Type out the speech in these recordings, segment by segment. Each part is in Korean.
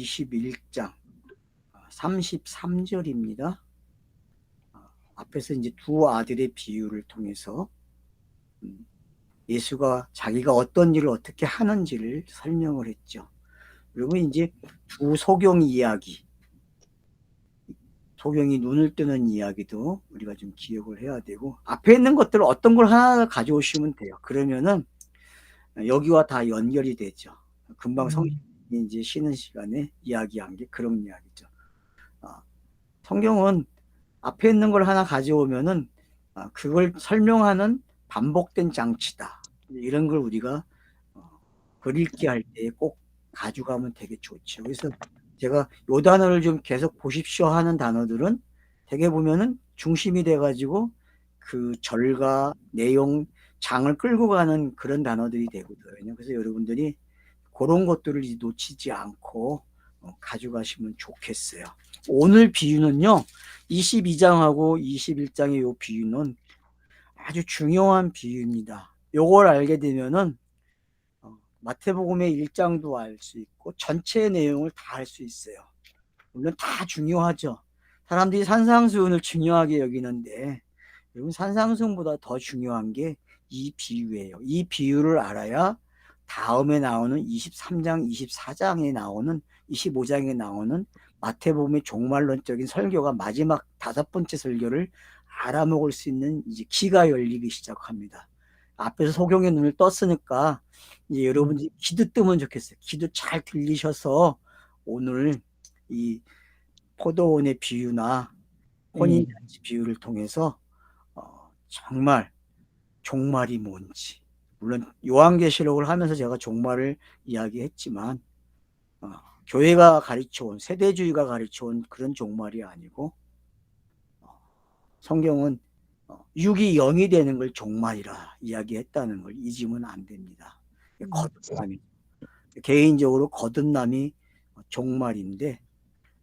21장 33절입니다. 앞에서 이제 두 아들의 비유를 통해서 예수가 자기가 어떤 일을 어떻게 하는지를 설명을 했죠. 그리고 이제 두 소경 이야기, 소경이 눈을 뜨는 이야기도 우리가 좀 기억을 해야 되고, 앞에 있는 것들을 어떤 걸 하나 가져오시면 돼요. 그러면은 여기와 다 연결이 되죠. 금방 성경이 이제 쉬는 시간에 이야기한 게 그런 이야기죠. 성경은 앞에 있는 걸 하나 가져오면은 그걸 설명하는 반복된 장치다. 이런 걸 우리가 글읽기 할 때 꼭 가져가면 되게 좋죠. 그래서 제가 요 단어를 좀 계속 보십시오 하는 단어들은 되게 보면은 중심이 돼가지고 그 절과 내용, 장을 끌고 가는 그런 단어들이 되거든요. 그래서 여러분들이 그런 것들을 놓치지 않고 가져가시면 좋겠어요. 오늘 비유는요, 22장하고 21장의 요 비유는 아주 중요한 비유입니다. 요걸 알게 되면은 마태복음의 1장도 알 수 있고 전체 내용을 다 알 수 있어요. 물론 다 중요하죠. 사람들이 산상수훈을 중요하게 여기는데 여러분, 산상수훈보다 더 중요한 게 이 비유예요. 이 비유를 알아야 다음에 나오는 23장, 24장에 나오는 25장에 나오는 마태복음의 종말론적인 설교가 마지막 5번째 설교를 알아먹을 수 있는 이제 귀가 열리기 시작합니다. 앞에서 소경의 눈을 떴으니까 이제 여러분들이 귀도 뜨면 좋겠어요. 귀도 잘 들리셔서 오늘 이 포도원의 비유나 혼인잔치 비유를 통해서 정말 종말이 뭔지, 물론 요한계시록을 하면서 제가 종말을 이야기했지만 교회가 가르쳐온, 세대주의가 가르쳐온 그런 종말이 아니고 성경은 육이 영이 되는 걸 종말이라 이야기했다는 걸 잊으면 안 됩니다. 거듭남이, 개인적으로 거듭남이 종말인데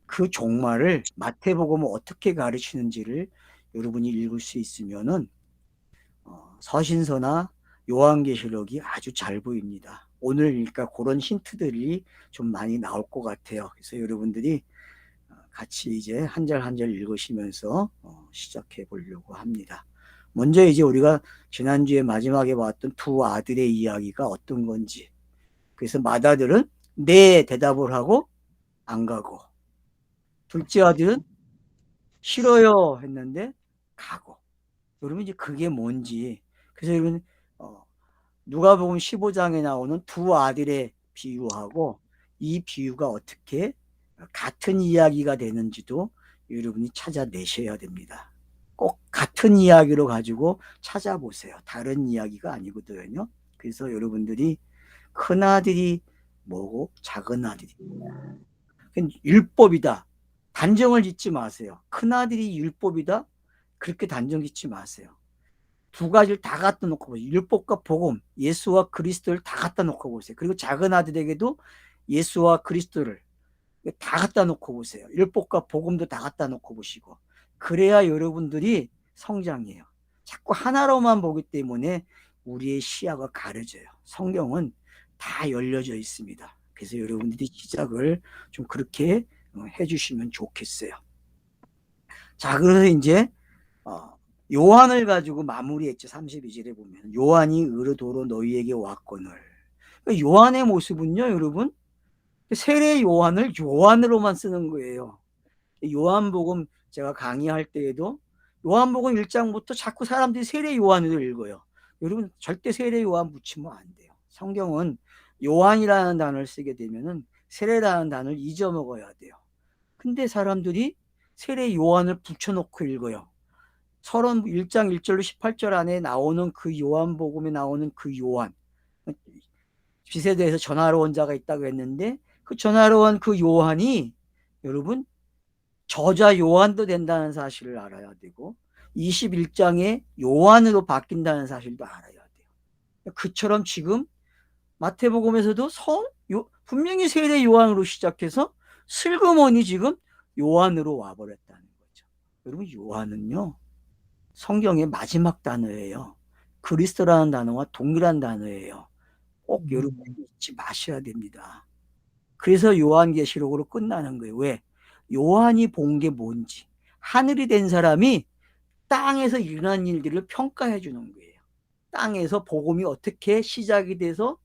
그 종말을 마태복음은 어떻게 가르치는지를 여러분이 읽을 수 있으면은 서신서나 요한계시록이 아주 잘 보입니다. 오늘 그러니까 그런 힌트들이 좀 많이 나올 것 같아요. 그래서 여러분들이 같이 이제 한 절 한 절 읽으시면서 시작해 보려고 합니다. 먼저 이제 우리가 지난주에 마지막에 봤던 두 아들의 이야기가 어떤 건지, 그래서 맏아들은 네 대답을 하고 안 가고, 둘째 아들은 싫어요 했는데 가고. 여러분 이제 그게 뭔지, 그래서 여러분 누가복음 15장에 나오는 두 아들의 비유하고 이 비유가 어떻게 같은 이야기가 되는지도 여러분이 찾아내셔야 됩니다. 꼭 같은 이야기로 가지고 찾아보세요. 다른 이야기가 아니거든요. 그래서 여러분들이 큰 아들이 뭐고 작은 아들이 뭐고, 율법이다 단정을 짓지 마세요. 큰 아들이 율법이다 그렇게 단정 짓지 마세요. 두 가지를 다 갖다 놓고 보세요. 율법과 복음, 예수와 그리스도를 다 갖다 놓고 보세요. 그리고 작은 아들에게도 예수와 그리스도를 다 갖다 놓고 보세요. 율법과 복음도 다 갖다 놓고 보시고, 그래야 여러분들이 성장해요. 자꾸 하나로만 보기 때문에 우리의 시야가 가려져요. 성경은 다 열려져 있습니다. 그래서 여러분들이 시작을 좀 그렇게 해주시면 좋겠어요. 자, 그래서 이제 요한을 가지고 마무리했죠. 32절에 보면 요한이 의로도로 너희에게 왔거늘. 요한의 모습은요, 여러분, 세례 요한을 요한으로만 쓰는 거예요. 요한복음 제가 강의할 때에도 요한복음 1장부터 자꾸 사람들이 세례 요한으로 읽어요. 여러분 절대 세례 요한 붙이면 안 돼요. 성경은 요한이라는 단어를 쓰게 되면은 세례라는 단어를 잊어먹어야 돼요. 근데 사람들이 세례 요한을 붙여놓고 읽어요. 31장 1절로 18절 안에 나오는 그 요한복음에 나오는 그 요한, 비세대에서 전하러 온 자가 있다고 했는데 그 전하러 온 그 요한이 여러분 저자 요한도 된다는 사실을 알아야 되고 21장에 요한으로 바뀐다는 사실도 알아야 돼요. 그처럼 지금 마태복음에서도 분명히 세례 요한으로 시작해서 슬그머니 지금 요한으로 와버렸다는 거죠. 여러분 요한은요 성경의 마지막 단어예요. 그리스도라는 단어와 동일한 단어예요. 꼭 여러분이 잊지 마셔야 됩니다. 그래서 요한계시록으로 끝나는 거예요. 왜? 요한이 본 게 뭔지. 하늘이 된 사람이 땅에서 일어난 일들을 평가해 주는 거예요. 땅에서 복음이 어떻게 시작이 돼서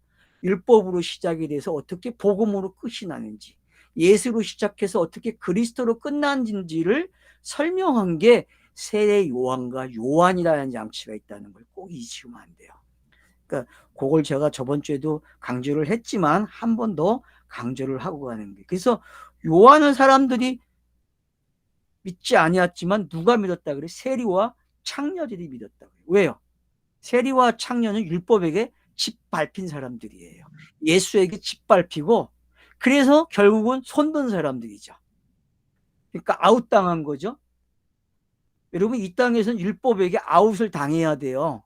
율법으로 시작이 돼서 어떻게 복음으로 끝이 나는지, 예수로 시작해서 어떻게 그리스도로 끝난지를 설명한 게 세례 요한과 요한이라는 장치가 있다는 걸 꼭 잊으시면 안 돼요. 그러니까 그걸 제가 저번 주에도 강조를 했지만 한 번 더 강조를 하고 가는 거예요. 그래서 요한은 사람들이 믿지 아니었지만 누가 믿었다 그래? 세리와 창녀들이 믿었다 그래. 왜요? 세리와 창녀는 율법에게 짓밟힌 사람들이에요. 예수에게 짓밟히고, 그래서 결국은 손든 사람들이죠. 그러니까 아웃당한 거죠. 여러분, 이 땅에서는 율법에게 아웃을 당해야 돼요.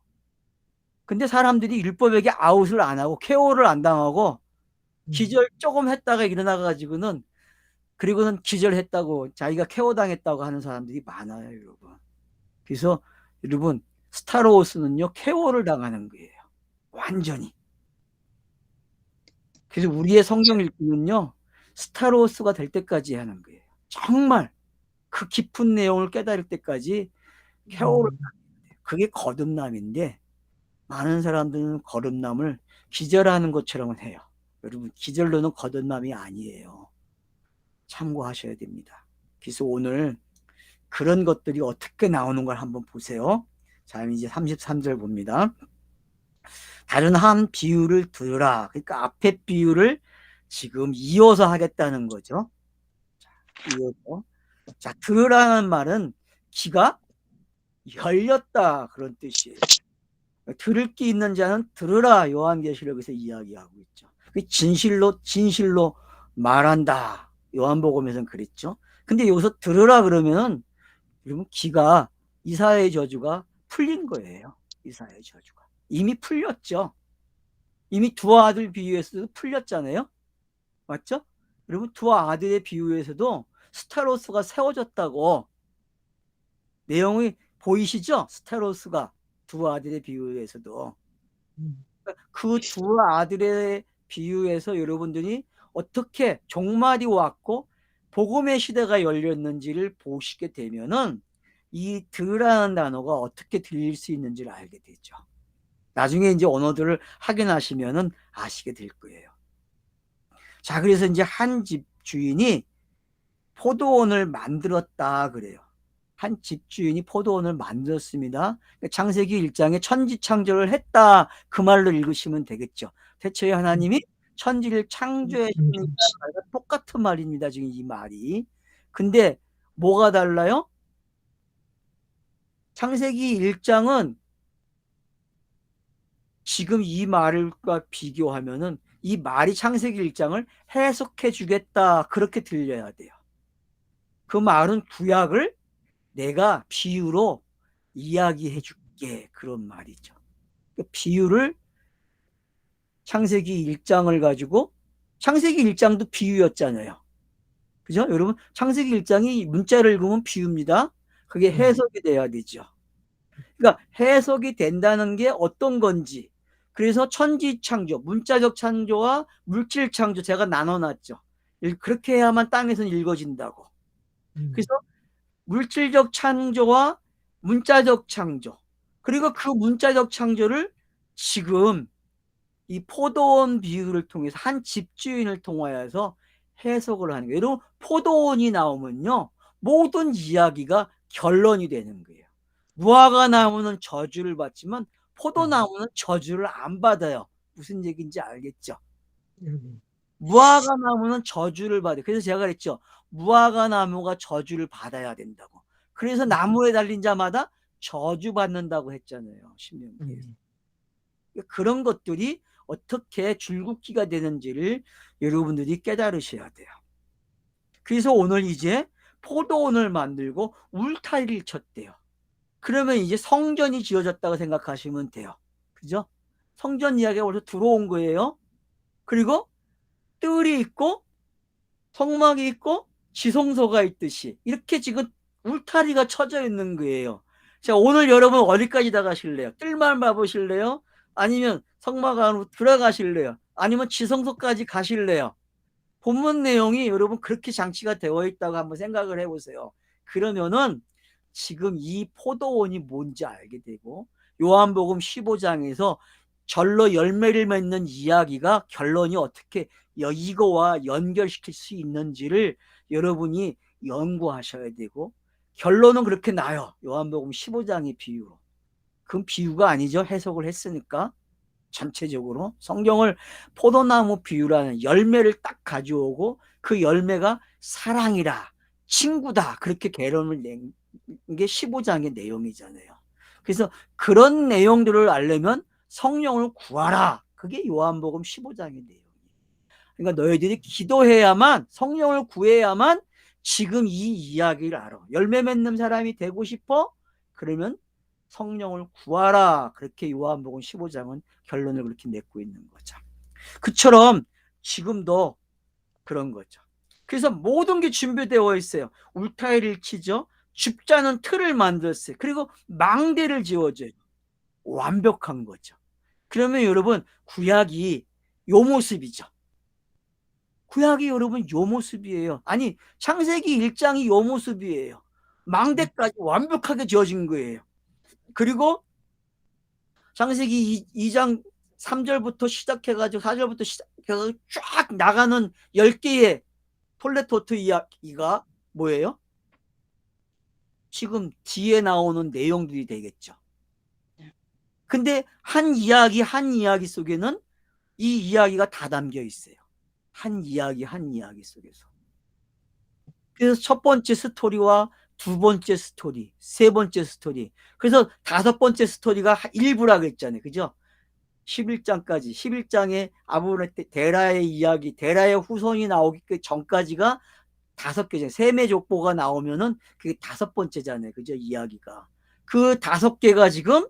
근데 사람들이 율법에게 아웃을 안 하고 케어를 안 당하고 기절 조금 했다가 일어나가지고는, 그리고는 기절했다고 자기가 케어 당했다고 하는 사람들이 많아요, 여러분. 그래서 여러분, 스타로우스는요 케어를 당하는 거예요. 완전히. 그래서 우리의 성경 읽기는요 스타로우스가 될 때까지 하는 거예요. 정말 그 깊은 내용을 깨달을 때까지 케어를 당해야 돼요. 그게 거듭남인데, 많은 사람들은 거듭남을 기절하는 것처럼 해요. 여러분, 기절로는 거듭남이 아니에요. 참고하셔야 됩니다. 그래서 오늘 그런 것들이 어떻게 나오는 걸 한번 보세요. 자, 이제 33절 봅니다. 다른 한 비유를 들으라. 그러니까 앞에 비유를 지금 이어서 하겠다는 거죠. 자, 이어서. 자, 들으라는 말은 귀가 열렸다 그런 뜻이에요. 들을 게 있는 자는 들으라, 요한계시록에서 이야기하고 있죠. 진실로 말한다, 요한복음에서는 그랬죠. 근데 여기서 들으라 그러면 여러분, 귀가, 이사야의 저주가 풀린 거예요. 이사야의 저주가 이미 풀렸죠. 이미 두 아들 비유에서도 풀렸잖아요. 맞죠? 여러분, 두 아들의 비유에서도 스타로스가 세워졌다고 내용이 보이시죠? 스타로스가 두 아들의 비유에서도. 그 두 아들의 비유에서 여러분들이 어떻게 종말이 왔고 복음의 시대가 열렸는지를 보시게 되면은 이 들이라는 단어가 어떻게 들릴 수 있는지를 알게 되죠. 나중에 이제 언어들을 확인하시면은 아시게 될 거예요. 자, 그래서 이제 한 집 주인이 포도원을 만들었다 그래요. 한 집주인이 포도원을 만들었습니다. 창세기 1장에 천지창조를 했다, 그 말로 읽으시면 되겠죠. 대체에 하나님이 천지를 창조했습니다. 똑같은 말입니다, 지금 이 말이. 근데 뭐가 달라요? 창세기 1장은 지금 이 말과 비교하면은 이 말이 창세기 1장을 해석해 주겠다, 그렇게 들려야 돼요. 그 말은 구약을 내가 비유로 이야기해 줄게, 그런 말이죠. 비유를, 창세기 1장을 가지고, 창세기 1장도 비유였잖아요. 그죠? 여러분, 창세기 1장이 문자를 읽으면 비유입니다. 그게 해석이 돼야 되죠. 그러니까 해석이 된다는 게 어떤 건지. 그래서 천지 창조, 문자적 창조와 물질 창조 제가 나눠놨죠. 그렇게 해야만 땅에서는 읽어진다고. 그래서 물질적 창조와 문자적 창조, 그리고 그 문자적 창조를 지금 이 포도원 비유를 통해서 한 집주인을 통하여서 해석을 하는 거예요. 여러분, 포도원이 나오면요 모든 이야기가 결론이 되는 거예요. 무화과 나무는 저주를 받지만 포도나무는 저주를 안 받아요. 무슨 얘기인지 알겠죠? 무화과 나무는 저주를 받아요. 그래서 제가 그랬죠. 무화과 나무가 저주를 받아야 된다고. 그래서 나무에 달린 자마다 저주 받는다고 했잖아요, 신명기에서. 그런 것들이 어떻게 줄긋기가 되는지를 여러분들이 깨달으셔야 돼요. 그래서 오늘 이제 포도원을 만들고 울타리를 쳤대요. 그러면 이제 성전이 지어졌다고 생각하시면 돼요. 그죠? 성전 이야기가 벌써 들어온 거예요. 그리고 뜰이 있고 성막이 있고 지성소가 있듯이 이렇게 지금 울타리가 쳐져 있는 거예요. 자, 오늘 여러분 어디까지 나가실래요? 뜰만 봐보실래요? 아니면 성막 안으로 들어가실래요? 아니면 지성소까지 가실래요? 본문 내용이 여러분 그렇게 장치가 되어 있다고 한번 생각을 해보세요. 그러면은 지금 이 포도원이 뭔지 알게 되고, 요한복음 15장에서 절로 열매를 맺는 이야기가 결론이 어떻게 이거와 연결시킬 수 있는지를 여러분이 연구하셔야 되고, 결론은 그렇게 나요. 요한복음 15장의 비유로. 그건 비유가 아니죠. 해석을 했으니까. 전체적으로 성경을 포도나무 비유라는 열매를 딱 가져오고, 그 열매가 사랑이라, 친구다, 그렇게 개론을 낸 게 15장의 내용이잖아요. 그래서 그런 내용들을 알려면 성령을 구하라, 그게 요한복음 15장의 내용이에요. 그러니까 너희들이 기도해야만, 성령을 구해야만 지금 이 이야기를 알아. 열매 맺는 사람이 되고 싶어? 그러면 성령을 구하라, 그렇게 요한복음 15장은 결론을 그렇게 맺고 있는 거죠. 그처럼 지금도 그런 거죠. 그래서 모든 게 준비되어 있어요. 울타리를 치죠. 줍자는 틀을 만들었어요. 그리고 망대를 지어줘요. 완벽한 거죠. 그러면 여러분, 구약이 요 모습이죠. 구약이 여러분 요 모습이에요. 아니, 창세기 1장이 요 모습이에요. 망대까지 완벽하게 지어진 거예요. 그리고 창세기 2장 3절부터 시작해가지고 4절부터 시작해가지고 쫙 나가는 10개의 톨레토트 이야기가 뭐예요? 지금 뒤에 나오는 내용들이 되겠죠. 근데 한 이야기 한 이야기 속에는 이 이야기가 다 담겨 있어요. 한 이야기 한 이야기 속에서. 그래서 첫 번째 스토리와 두 번째 스토리, 세 번째 스토리, 그래서 다섯 번째 스토리가 일부라고 했잖아요. 그죠? 11장까지, 11장에 아브라함 데라의 이야기, 데라의 후손이 나오기 전까지가 5개잖아요. 셈의 족보가 나오면은 그게 5번째잖아요. 그죠? 이야기가. 그 5개가 지금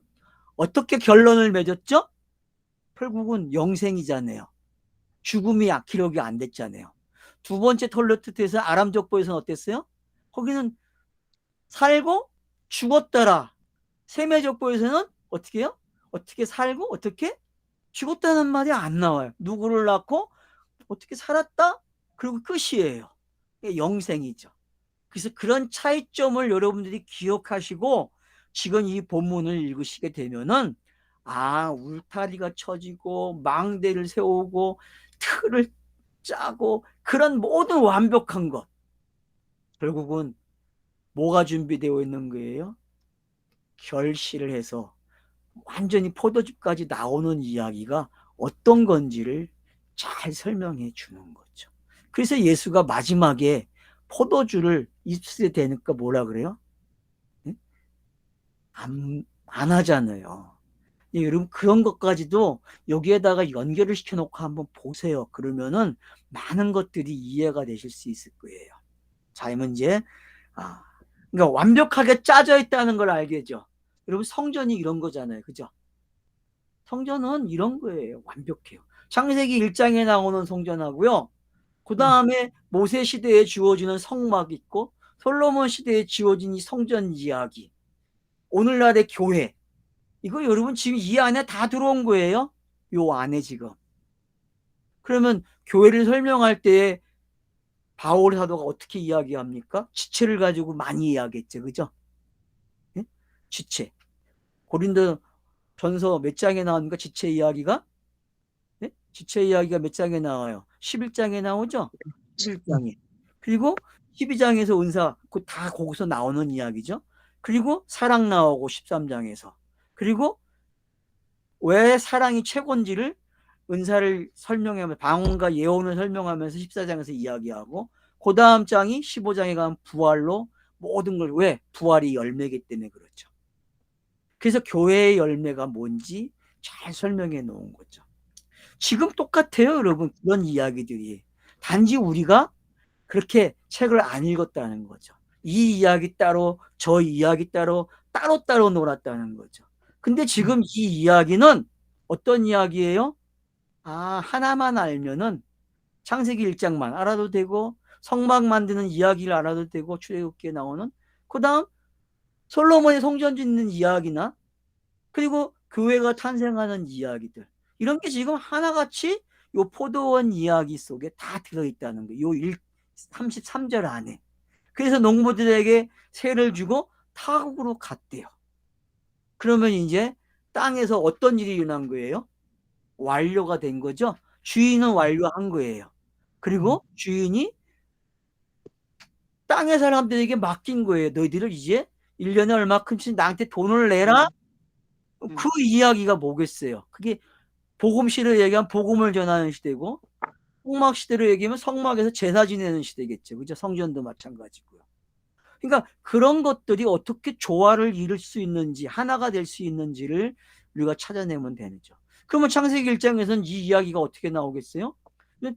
어떻게 결론을 맺었죠? 결국은 영생이잖아요. 죽음이 기록이 안 됐잖아요. 두 번째 톨레트에서 아람 족보에서는 어땠어요? 거기는 살고 죽었더라. 셈의 족보에서는 어떻게 해요? 어떻게 살고 어떻게 죽었다는 말이 안 나와요. 누구를 낳고 어떻게 살았다? 그리고 끝이에요. 영생이죠. 그래서 그런 차이점을 여러분들이 기억하시고 지금 이 본문을 읽으시게 되면은, 아, 울타리가 쳐지고 망대를 세우고 틀을 짜고 그런 모든 완벽한 것, 결국은 뭐가 준비되어 있는 거예요? 결실을 해서 완전히 포도즙까지 나오는 이야기가 어떤 건지를 잘 설명해 주는 거죠. 그래서 예수가 마지막에 포도주를 입술에 대니까 뭐라 그래요? 안 하잖아요. 여러분, 그런 것까지도 여기에다가 연결을 시켜놓고 한번 보세요. 그러면은 많은 것들이 이해가 되실 수 있을 거예요. 자, 이제 그러니까 완벽하게 짜져 있다는 걸 알겠죠. 여러분, 성전이 이런 거잖아요. 그죠? 성전은 이런 거예요. 완벽해요. 창세기 1장에 나오는 성전하고요, 그 다음에 모세 시대에 주어지는 성막 있고 솔로몬 시대에 지어진 이 성전 이야기, 오늘날의 교회, 이거 여러분 지금 이 안에 다 들어온 거예요. 요 안에 지금. 그러면 교회를 설명할 때 바울 사도가 어떻게 이야기합니까? 지체를 가지고 많이 이야기했죠. 그죠? 예? 지체. 고린도 전서 몇 장에 나옵니까? 지체 이야기가? 예? 지체 이야기가 몇 장에 나와요? 11장에 나오죠? 11장에. 그리고 12장에서 은사, 다 거기서 나오는 이야기죠. 그리고 사랑 나오고 13장에서. 그리고 왜 사랑이 최고인지를, 은사를 설명하면서 방언과 예언을 설명하면서 14장에서 이야기하고, 그 다음 장이 15장에 가면 부활로 모든 걸, 왜? 부활이 열매이기 때문에 그렇죠. 그래서 교회의 열매가 뭔지 잘 설명해 놓은 거죠. 지금 똑같아요, 여러분. 그런 이야기들이. 단지 우리가 그렇게 책을 안 읽었다는 거죠. 이 이야기 따로 저 이야기 따로 따로따로 놀았다는 거죠. 근데 지금 이 이야기는 어떤 이야기예요? 하나만 알면은 창세기 1장만 알아도 되고, 성막 만드는 이야기를 알아도 되고, 출애굽기에 나오는, 그 다음 솔로몬의 성전 짓는 이야기나, 그리고 교회가 탄생하는 이야기들, 이런 게 지금 하나같이 요 포도원 이야기 속에 다 들어있다는 거예요. 요 33절 안에. 그래서 농부들에게 세를 주고 타국으로 갔대요. 그러면 이제 땅에서 어떤 일이 일어난 거예요? 완료가 된 거죠. 주인은 완료한 거예요. 그리고 주인이 땅의 사람들에게 맡긴 거예요. 너희들을 이제 1년에 얼마큼씩 나한테 돈을 내라. 그 이야기가 뭐겠어요? 그게 복음 시대로 얘기하면 복음을 전하는 시대고, 성막 시대로 얘기하면 성막에서 제사 지내는 시대겠죠. 그죠? 성전도 마찬가지고요. 그러니까 그런 것들이 어떻게 조화를 이룰 수 있는지, 하나가 될 수 있는지를 우리가 찾아내면 되죠. 그러면 창세기 1장에서는 이 이야기가 어떻게 나오겠어요?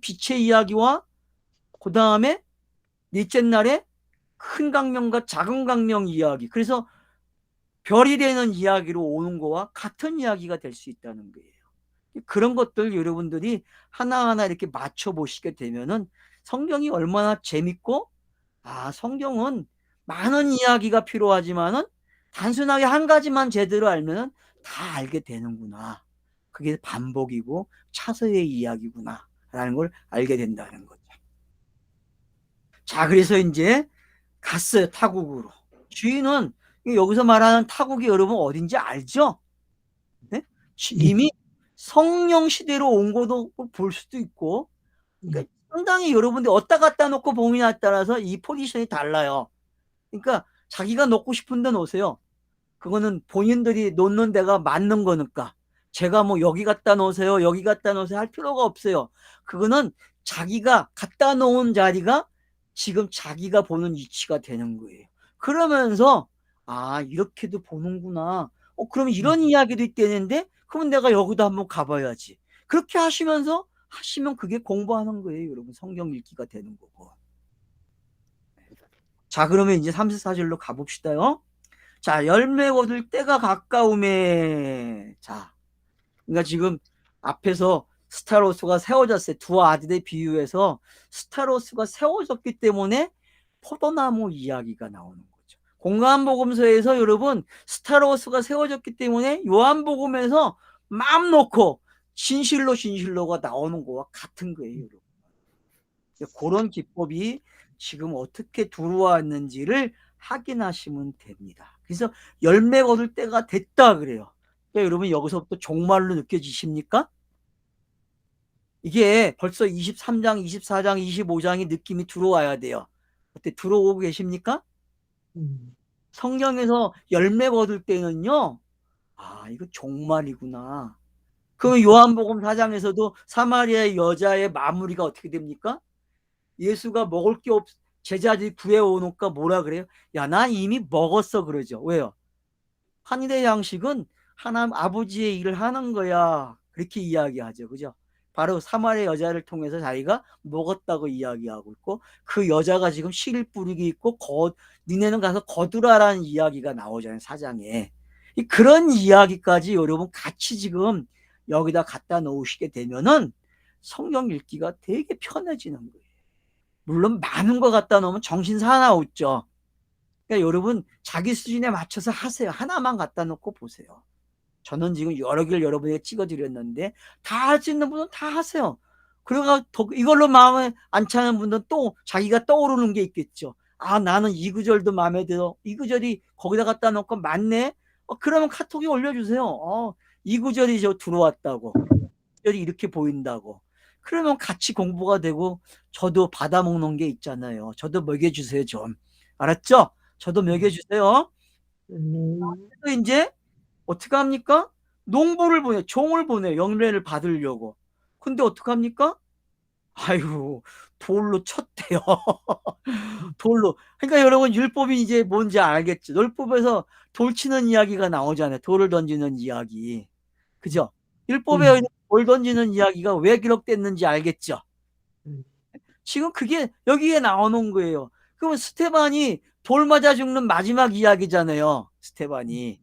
빛의 이야기와 그 다음에 넷째 날에 큰 강명과 작은 강명 이야기. 그래서 별이 되는 이야기로 오는 거와 같은 이야기가 될 수 있다는 거예요. 그런 것들 여러분들이 하나하나 이렇게 맞춰 보시게 되면은 성경이 얼마나 재밌고, 성경은 많은 이야기가 필요하지만은 단순하게 한 가지만 제대로 알면은 다 알게 되는구나. 그게 반복이고 차서의 이야기구나 라는 걸 알게 된다는 거죠. 자, 그래서 이제 갔어요. 타국으로. 주인은 여기서 말하는 타국이 여러분 어딘지 알죠? 네? 이미 성령 시대로 온 것도 볼 수도 있고, 그러니까 상당히 여러분들 어디다 갖다 놓고 봉이냐에 따라서 이 포지션이 달라요. 그러니까 자기가 놓고 싶은 데 놓으세요. 그거는 본인들이 놓는 데가 맞는 거니까. 제가 뭐 여기 갖다 놓으세요, 여기 갖다 놓으세요 할 필요가 없어요. 그거는 자기가 갖다 놓은 자리가 지금 자기가 보는 위치가 되는 거예요. 그러면서 이렇게도 보는구나. 그럼 이런 이야기도 있다는데 그러면 내가 여기도 한번 가봐야지. 그렇게 하시면서 하시면 그게 공부하는 거예요. 여러분 성경 읽기가 되는 거고. 자, 그러면 이제 34절로 가봅시다요. 자, 열매 거둘 때가 가까우매. 자, 그러니까 지금 앞에서 스타로스가 세워졌어요. 두 아들의 비유에서 스타로스가 세워졌기 때문에 포도나무 이야기가 나오는 거죠. 공간복음서에서 여러분 스타로스가 세워졌기 때문에 요한복음에서 마음 놓고 진실로가 나오는 거와 같은 거예요. 여러분. 그런 기법이 지금 어떻게 들어왔는지를 확인하시면 됩니다. 그래서 열매 거둘 때가 됐다 그래요. 그러니까 여러분 여기서부터 종말로 느껴지십니까? 이게 벌써 23장, 24장, 25장의 느낌이 들어와야 돼요. 어때 들어오고 계십니까? 성경에서 열매 거둘 때는요. 이거 종말이구나. 그럼 요한복음 4장에서도 사마리아 여자의 마무리가 어떻게 됩니까? 예수가 먹을 게 제자들이 구해오니까 뭐라 그래요? 야, 나 이미 먹었어 그러죠. 왜요? 한일의 양식은 하나님 아버지의 일을 하는 거야. 그렇게 이야기하죠. 그죠? 바로 사마리아 여자를 통해서 자기가 먹었다고 이야기하고 있고, 그 여자가 지금 씨를 뿌리고 있고 니네는 가서 거두라라는 이야기가 나오잖아요. 4장에. 그런 이야기까지 여러분 같이 지금 여기다 갖다 놓으시게 되면은 성경 읽기가 되게 편해지는 거예요. 물론 많은 거 갖다 놓으면 정신 사나웠죠. 그러니까 여러분 자기 수준에 맞춰서 하세요. 하나만 갖다 놓고 보세요. 저는 지금 여러 개를 여러분에게 찍어드렸는데 다 할 수 있는 분은 다 하세요. 그러가 이걸로 마음에 안 차는 분들은 또 자기가 떠오르는 게 있겠죠. 나는 이 구절도 마음에 들어. 이 구절이 거기다 갖다 놓고 맞네. 그러면 카톡에 올려주세요. 이 구절이 저 들어왔다고. 이 구절이 이렇게 보인다고. 그러면 같이 공부가 되고 저도 받아먹는 게 있잖아요. 저도 먹여주세요 좀. 알았죠? 저도 먹여주세요. 그래서 이제 어떻게 합니까? 농부를 보내, 종을 보내, 영례를 받으려고. 근데 어떻게 합니까? 아이고, 돌로 쳤대요. 돌로. 그러니까 여러분 율법이 이제 뭔지 알겠죠? 율법에서 돌 치는 이야기가 나오잖아요. 돌을 던지는 이야기. 그죠? 율법에 돌 던지는 이야기가 왜 기록됐는지 알겠죠? 지금 그게 여기에 나오는 거예요. 그러면 스테반이 돌 맞아 죽는 마지막 이야기잖아요. 스테반이.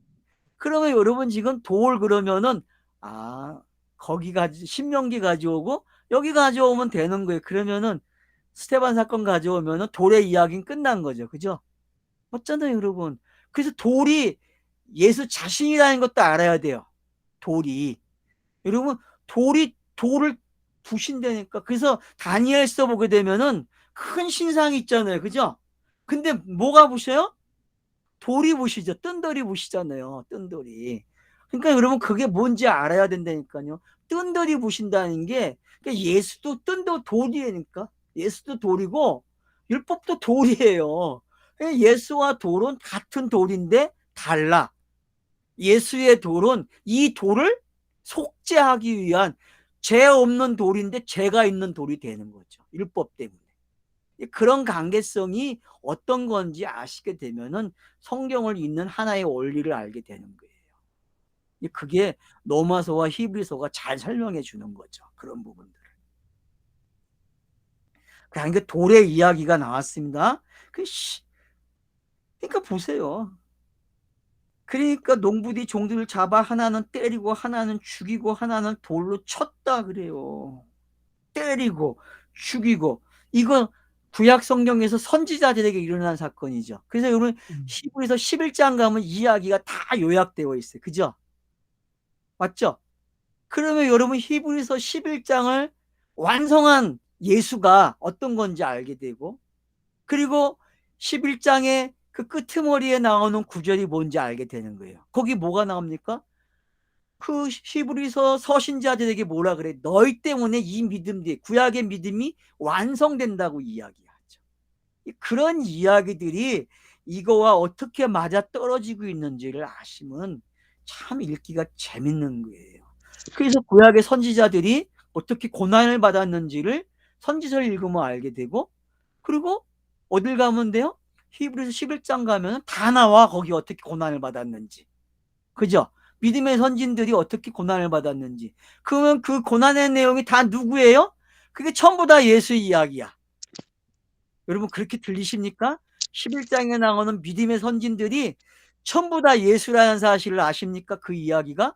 그러면 여러분 지금 돌 그러면은 거기 신명기 가져오고 여기 가져오면 되는 거예요. 그러면은 스테반 사건 가져오면은 돌의 이야기는 끝난 거죠. 그죠? 맞잖아요, 여러분. 그래서 돌이 예수 자신이라는 것도 알아야 돼요. 돌이. 여러분 돌을 부신다니까. 그래서 다니엘서 보게 되면은 큰 신상이 있잖아요. 그죠? 근데 뭐가 부셔요? 돌이 부시죠. 뜬돌이 부시잖아요. 뜬돌이. 그러니까 여러분 그게 뭔지 알아야 된다니까요. 뜬돌이 부신다는 게 그러니까 예수도 돌이니까. 예수도 돌이고 율법도 돌이에요. 예수와 돌은 같은 돌인데 달라. 예수의 돌은 이 돌을 속죄하기 위한 죄 없는 돌인데 죄가 있는 돌이 되는 거죠. 율법 때문에. 그런 관계성이 어떤 건지 아시게 되면은 성경을 읽는 하나의 원리를 알게 되는 거예요. 그게 로마서와 히브리서가 잘 설명해 주는 거죠. 그런 부분들을. 그러니까 돌의 이야기가 나왔습니다. 그러니까 보세요. 그러니까 농부들이 종들을 잡아 하나는 때리고 하나는 죽이고 하나는 돌로 쳤다 그래요. 때리고 죽이고. 이거 구약 성경에서 선지자들에게 일어난 사건이죠. 그래서 여러분 히브리서 11장 가면 이야기가 다 요약되어 있어요. 그죠? 맞죠? 그러면 여러분 히브리서 11장을 완성한 예수가 어떤 건지 알게 되고, 그리고 11장의 그 끄트머리에 나오는 구절이 뭔지 알게 되는 거예요. 거기 뭐가 나옵니까? 그 히브리서 서신자들에게 뭐라 그래? 너희 때문에 이 믿음들이, 구약의 믿음이 완성된다고 이야기하죠. 그런 이야기들이 이거와 어떻게 맞아 떨어지고 있는지를 아시면 참 읽기가 재밌는 거예요. 그래서 구약의 선지자들이 어떻게 고난을 받았는지를 선지서를 읽으면 알게 되고, 그리고 어딜 가면 돼요? 히브리서 11장 가면 다 나와. 거기 어떻게 고난을 받았는지. 그죠? 믿음의 선진들이 어떻게 고난을 받았는지. 그러면 그 고난의 내용이 다 누구예요? 그게 전부 다 예수 이야기야. 여러분 그렇게 들리십니까? 11장에 나오는 믿음의 선진들이 전부 다 예수라는 사실을 아십니까? 그 이야기가?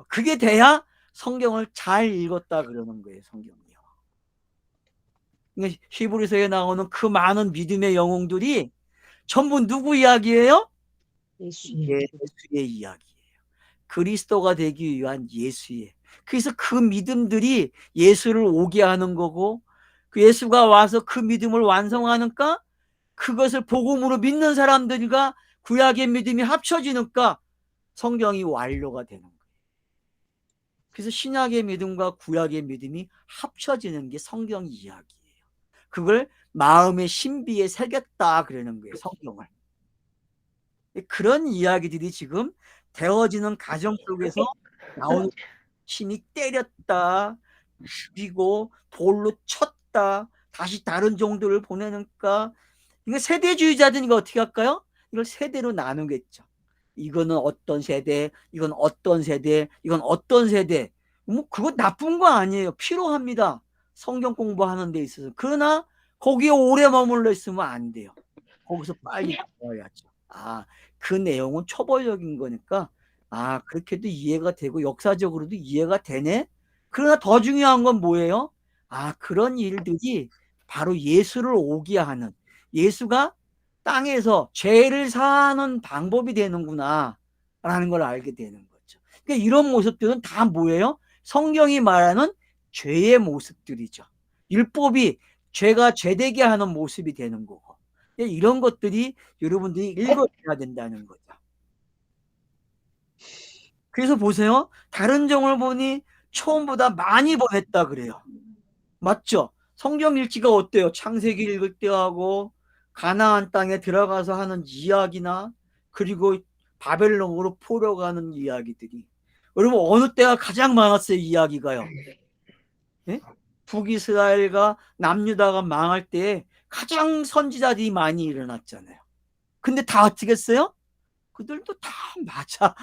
그게 돼야 성경을 잘 읽었다 그러는 거예요. 성경이요. 그러니까 히브리서에 나오는 그 많은 믿음의 영웅들이 전부 누구 이야기예요? 예수의 이야기예요. 그리스도가 되기 위한 예수의. 그래서 그 믿음들이 예수를 오게 하는 거고, 그 예수가 와서 그 믿음을 완성하니까 그것을 복음으로 믿는 사람들과 구약의 믿음이 합쳐지니까 성경이 완료가 되는 거예요. 그래서 신약의 믿음과 구약의 믿음이 합쳐지는 게 성경 이야기예요. 그걸 마음의 신비에 새겼다 그러는 거예요. 성경을. 그런 이야기들이 지금 되어지는 가정 속에서 나오는, 신이 때렸다, 죽이고 돌로 쳤다, 다시 다른 종들을 보내니까, 이거 세대주의자들은 이거 어떻게 할까요? 이걸 세대로 나누겠죠. 이거는 어떤 세대, 이건 어떤 세대, 이건 어떤 세대. 뭐 그거 나쁜 거 아니에요. 필요합니다. 성경 공부하는 데 있어서. 그러나 거기에 오래 머물러 있으면 안 돼요. 거기서 빨리 나와야죠. 그 내용은 초벌적인 거니까 그렇게도 이해가 되고 역사적으로도 이해가 되네. 그러나 더 중요한 건 뭐예요? 그런 일들이 바로 예수를 오게 하는, 예수가 땅에서 죄를 사하는 방법이 되는구나 라는 걸 알게 되는 거죠. 그러니까 이런 모습들은 다 뭐예요? 성경이 말하는 죄의 모습들이죠. 율법이 죄가 죄되게 하는 모습이 되는 거고, 이런 것들이 여러분들이 읽어야 된다는 거죠. 그래서 보세요. 다른 종을 보니 처음보다 많이 보냈다 그래요. 맞죠? 성경 읽기가 어때요? 창세기 읽을 때 하고 가나안 땅에 들어가서 하는 이야기나, 그리고 바벨론으로 포로가는 이야기들이, 여러분 어느 때가 가장 많았어요? 이야기가요. 네? 북이스라엘과 남유다가 망할 때 가장 선지자들이 많이 일어났잖아요. 근데 다 어떻게 했어요? 그들도 다 맞아.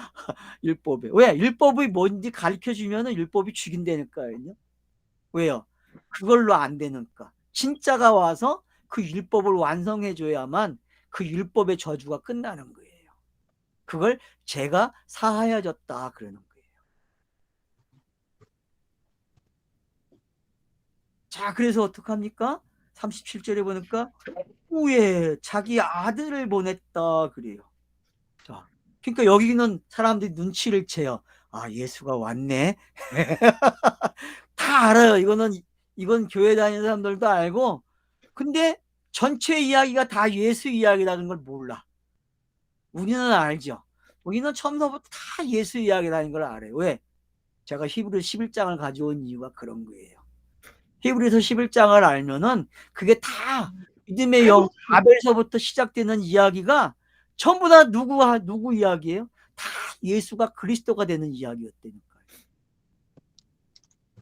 율법에. 왜? 율법이 뭔지 가르쳐주면 율법이 죽인다니까요. 왜요? 그걸로 안 되니까. 진짜가 와서 그 율법을 완성해줘야만 그 율법의 저주가 끝나는 거예요. 그걸 제가 사하여졌다 그러는 거예요. 자, 그래서 어떡합니까? 37절에 보니까 후에 자기 아들을 보냈다 그래요. 자, 그러니까 여기는 사람들이 눈치를 채요. 아, 예수가 왔네. 다 알아요. 이건 교회 다니는 사람들도 알고, 근데 전체 이야기가 다 예수 이야기라는 걸 몰라. 우리는 알죠. 우리는 처음부터 다 예수 이야기라는 걸 알아요. 왜? 제가 히브리 11장을 가져온 이유가 그런 거예요. 히브리서 11장을 알면은 그게 다 믿음의 영 아벨서부터 시작되는 이야기가 전부 다 누구 이야기예요? 다 예수가 그리스도가 되는 이야기였다니까요.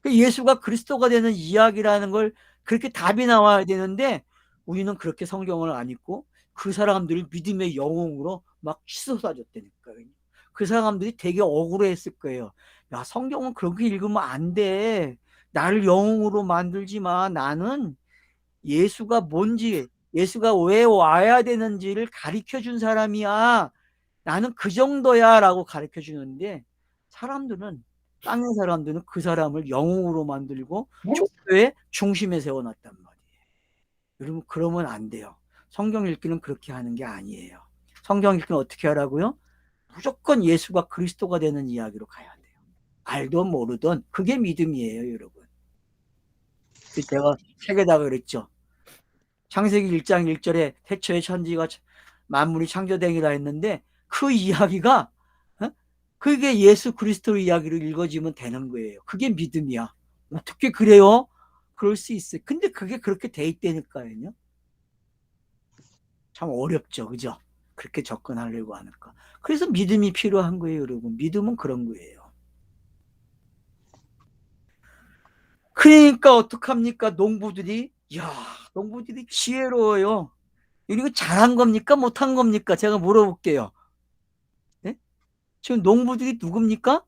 예수가 그리스도가 되는 이야기라는 걸 그렇게 답이 나와야 되는데 우리는 그렇게 성경을 안 읽고 그 사람들을 믿음의 영웅으로 막 치솟아줬다니까요. 그 사람들이 되게 억울했을 거예요. 야, 성경은 그렇게 읽으면 안 돼. 나를 영웅으로 만들지 마. 나는 예수가 뭔지, 예수가 왜 와야 되는지를 가르쳐 준 사람이야. 나는 그 정도야 라고 가르쳐 주는데 땅의 사람들은 그 사람을 영웅으로 만들고 종교의 중심에 세워놨단 말이에요. 여러분, 그러면 안 돼요. 성경 읽기는 그렇게 하는 게 아니에요. 성경 읽기는 어떻게 하라고요? 무조건 예수가 그리스도가 되는 이야기로 가야 돼요. 알든 모르든 그게 믿음이에요, 여러분. 제가 책에다가 그랬죠. 창세기 1장 1절에 태초에 천지가 만물이 창조되니라 했는데 그 이야기가 그게 예수 그리스도 이야기를 읽어지면 되는 거예요. 그게 믿음이야. 어떻게 그래요? 그럴 수 있어요. 근데 그게 그렇게 돼 있다니까요. 참 어렵죠. 그죠? 그렇게 접근하려고 하니까. 그래서 믿음이 필요한 거예요, 여러분. 믿음은 그런 거예요. 그러니까 어떡합니까? 농부들이 지혜로워요. 이거 잘한 겁니까? 못한 겁니까? 제가 물어볼게요. 네? 지금 농부들이 누굽니까?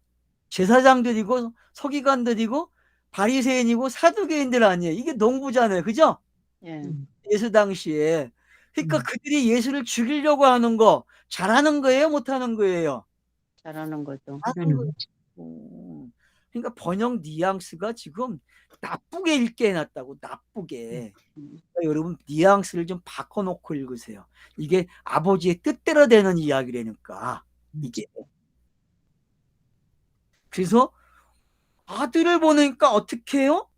제사장들이고 서기관들이고 바리새인이고 사두개인들 아니에요. 이게 농부잖아요. 그죠? 예. 예수 당시에. 그러니까 그들이 예수를 죽이려고 하는 거 잘하는 거예요? 못하는 거예요? 잘하는 거죠. 잘하는 거죠. 그러니까 번역 뉘앙스가 지금 나쁘게 읽게 해놨다고. 나쁘게. 그러니까 여러분 뉘앙스를 좀 바꿔놓고 읽으세요. 이게 아버지의 뜻대로 되는 이야기라니까. 이게. 그래서 아들을 보니까 어떻게 해요?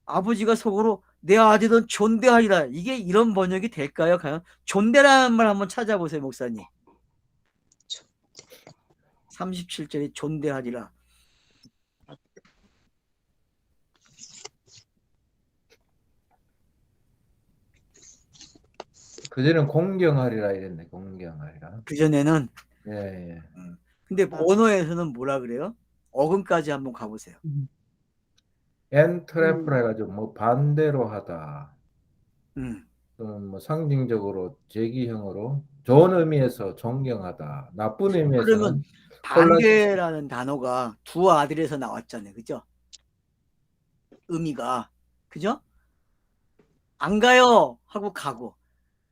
아버지가 속으로 내 아들은 존대하리라. 이게 이런 번역이 될까요? 과연? 존대라는 말 한번 찾아보세요, 목사님. 37절에 존대하리라. 그전에는 공경하리라 이랬네. 공경하리라. 그전에는. 예. 근데 언어에서는 뭐라 그래요? 어근까지 한번 가보세요. 엔트래프라 해가지고 뭐 반대로 하다. 또는 뭐 상징적으로 제기형으로 좋은 의미에서 존경하다. 나쁜 의미에서는 그러면 반대라는 단어가 두 아들에서 나왔잖아요. 그죠? 의미가. 그죠? 안 가요 하고 가고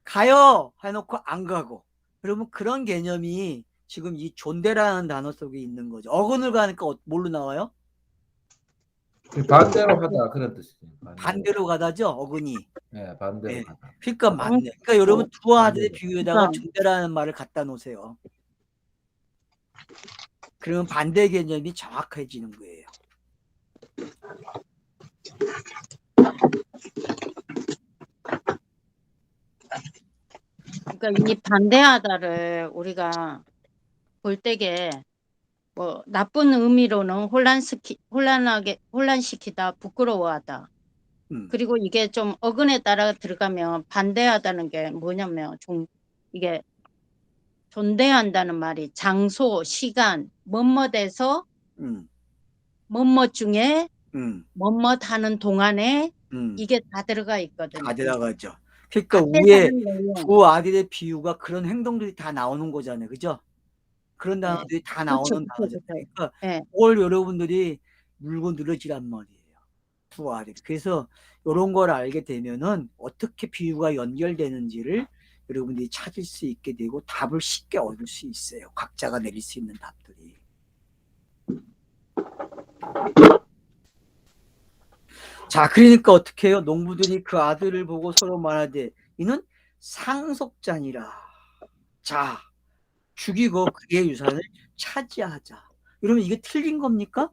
가요 해놓고 안 가고. 여러분 그런 개념이 지금 이 존대라는 단어 속에 있는 거죠. 어근을 가니까 뭘로 나와요? 반대로 하다 그런 뜻이죠. 반대로 가다죠, 어근이. 네, 반대로 네. 가다. 그러니까 맞네. 그러니까 여러분 두 아들의 비유에다가 존대라는 말을 갖다 놓으세요. 그러면 반대 개념이 정확해지는 거예요. 그러니까 이 반대하다를 우리가 볼 때게 뭐 나쁜 의미로는 혼란시키다, 부끄러워하다. 그리고 이게 좀 어근에 따라 들어가면 반대하다는 게 뭐냐면 이게 존대한다는 말이 장소, 시간, 뭐뭇에서 뭐뭇 중에 뭐뭇 하는 동안에 이게 다 들어가 있거든요. 다 들어가죠. 그러니까 위에 두 아들의 비유가 그런 행동들이 다 나오는 거잖아요. 그죠? 그런 단어들이 다 나오는 단어잖아요. 그러니까 그걸 여러분들이 물고 늘어지란 말이에요. 두 아들. 그래서 이런 걸 알게 되면은 어떻게 비유가 연결되는지를 여러분들이 찾을 수 있게 되고 답을 쉽게 얻을 수 있어요. 각자가 내릴 수 있는 답들이. 자, 그러니까 어떻게 해요? 농부들이 그 아들을 보고 서로 말하되 이는 상속자니라. 자, 죽이고 그의 유산을 차지하자. 여러분 이게 틀린 겁니까?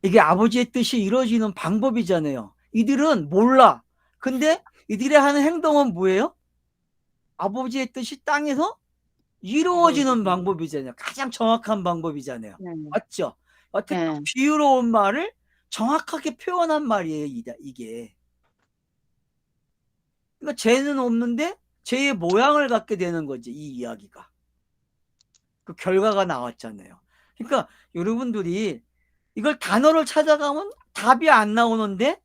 이게 아버지의 뜻이 이루어지는 방법이잖아요. 이들은 몰라. 근데 이들이 하는 행동은 뭐예요? 아버지의 뜻이 땅에서 이루어지는 방법이잖아요. 가장 정확한 방법이잖아요. 네. 맞죠? 어떻게 네. 비유로운 말을 정확하게 표현한 말이에요. 이게. 그러니까 죄는 없는데 죄의 모양을 갖게 되는 거지. 이 이야기가. 그 결과가 나왔잖아요. 그러니까 여러분들이 이걸 단어를 찾아가면 답이 안 나오는데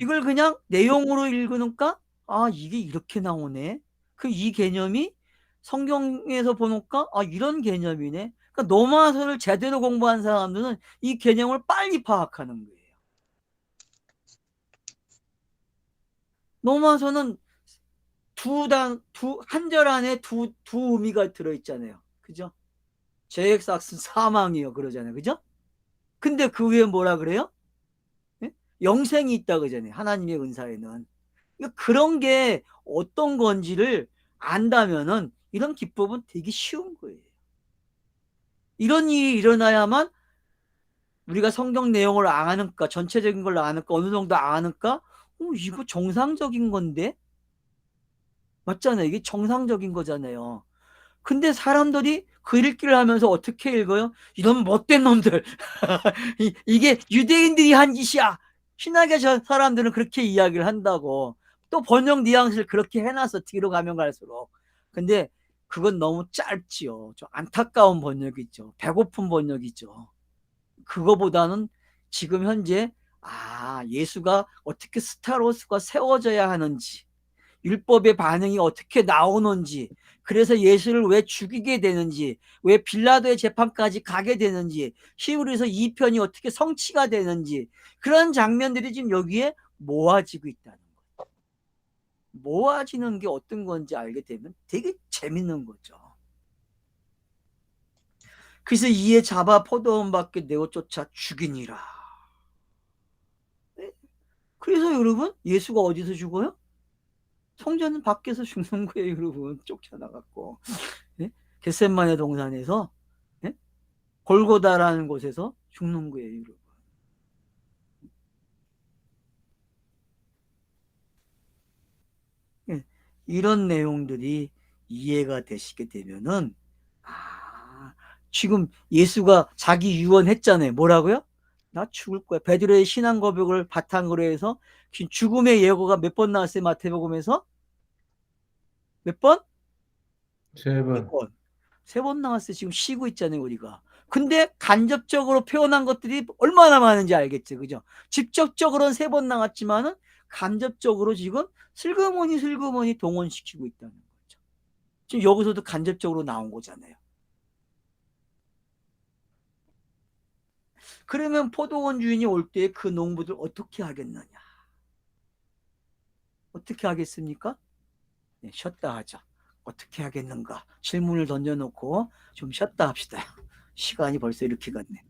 이걸 그냥 내용으로 읽으니까 아 이게 이렇게 나오네. 그 이 개념이 성경에서 보니까 아 이런 개념이네. 그러니까 로마서를 제대로 공부한 사람들은 이 개념을 빨리 파악하는 거예요. 로마서는 한 절 안에 두 의미가 들어있잖아요. 그죠? 죄의 삭은 사망이요. 그러잖아요. 그죠? 근데 그 위에 뭐라 그래요? 예? 영생이 있다 그러잖아요. 하나님의 은사에는. 그러니까 그런 게 어떤 건지를 안다면은 이런 기법은 되게 쉬운 거예요. 이런 일이 일어나야만 우리가 성경 내용을 아니까, 전체적인 걸 아니까, 어느 정도 아니까 이거 정상적인 건데? 맞잖아요. 이게 정상적인 거잖아요. 근데 사람들이 그 읽기를 하면서 어떻게 읽어요? 이런 못된 놈들. 이게 유대인들이 한 짓이야. 신학의 사람들은 그렇게 이야기를 한다고. 또 번역 뉘앙스를 그렇게 해놨어. 뒤로 가면 갈수록. 근데 그건 너무 짧지요. 좀 안타까운 번역이죠. 배고픈 번역이죠. 그거보다는 지금 현재 예수가 어떻게 스타로스가 세워져야 하는지, 율법의 반응이 어떻게 나오는지, 그래서 예수를 왜 죽이게 되는지, 왜 빌라도의 재판까지 가게 되는지, 히브리서 2편이 어떻게 성취가 되는지, 그런 장면들이 지금 여기에 모아지고 있다는 거예요. 모아지는 게 어떤 건지 알게 되면 되게 재밌는 거죠. 그래서 이에 잡아 포도원 밖에 내어 쫓아 죽이니라. 그래서 여러분 예수가 어디서 죽어요? 성전 밖에서 죽는 거예요. 여러분 쫓겨나갖고 겟세마네 동산에서 골고다라는 곳에서 죽는 거예요. 여러분. 이런 내용들이 이해가 되시게 되면은 지금 예수가 자기 유언했잖아요. 뭐라고요? 나 죽을 거야. 베드로의 신앙 고백을 바탕으로 해서 죽음의 예고가 몇 번 나왔어요? 마태복음에서 몇 번? 3번. 3번 나왔어요. 지금 쉬고 있잖아요, 우리가. 근데 간접적으로 표현한 것들이 얼마나 많은지 알겠죠, 그죠? 직접적으로는 3번 나왔지만은 간접적으로 지금 슬그머니 동원시키고 있다는 거죠. 지금 여기서도 간접적으로 나온 거잖아요. 그러면 포도원 주인이 올 때 그 농부들 어떻게 하겠느냐? 어떻게 하겠습니까? 네, 쉬었다 하자. 어떻게 하겠는가? 질문을 던져놓고 좀 쉬었다 합시다. 시간이 벌써 이렇게 갔네.